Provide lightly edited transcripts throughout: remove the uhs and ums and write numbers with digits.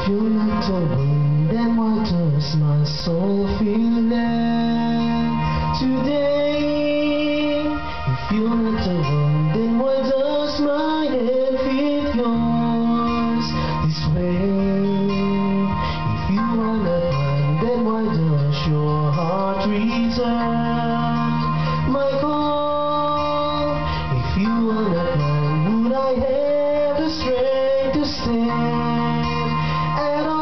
you're not the wind, then why does my soul feel that today? If you're not the wind, then why does my head feel yours this way? If you are not mine, then why does your heart return my call? If you are not mine, would I have the strength to stand at all?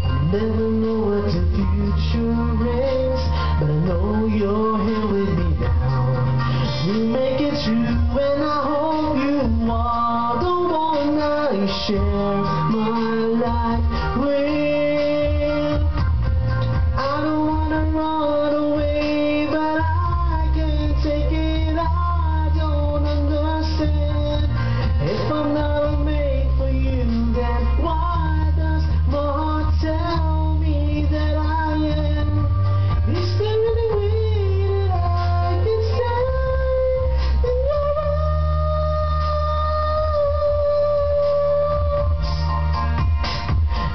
I never know what the future brings, but I know you're here with me now. We'll make it through, and I hope you are the one I share my life with. I don't wanna run away, but I can't take it. I don't understand. If I'm not made for you, then why does my heart tell me that I am? Is there any way that I can stand in your arms?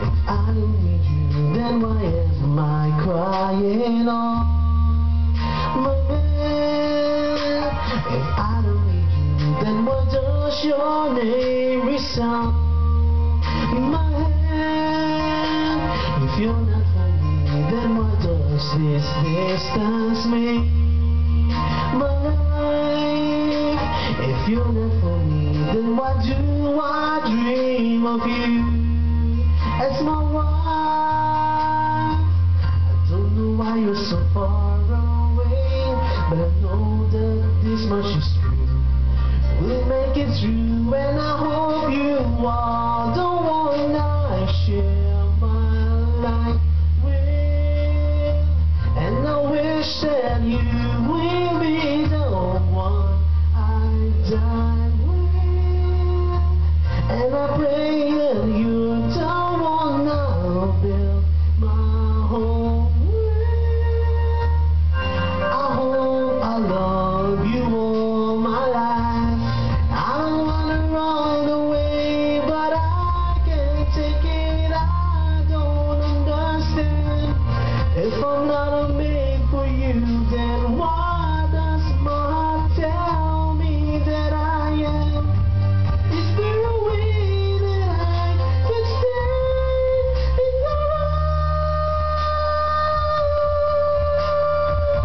If I don't need you, then why am I crying on my bed? If I don't need you, then why does your name resound in my head? If you're not for me, then why does this distance make my life? If you're not for me, then why do I dream of you as my wife? I don't know why you're so far away, but I know that this much is true. We'll make it through, and I hope you are the one I share my life with. And I wish that you will be the one I die with. And I pray that you're the one I'll build my home with. I hope I love you all my life. I don't wanna run away, but I can't take it. I don't understand. If I'm not made for you, then why does my heart tell me that I am? Is there a way that I can stay in your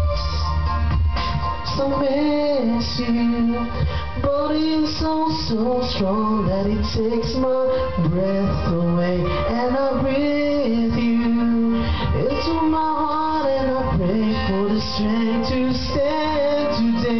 arms? So miss you, body is so strong that it takes my breath away. And I breathe you into my heart, and I pray for the strength to stand today.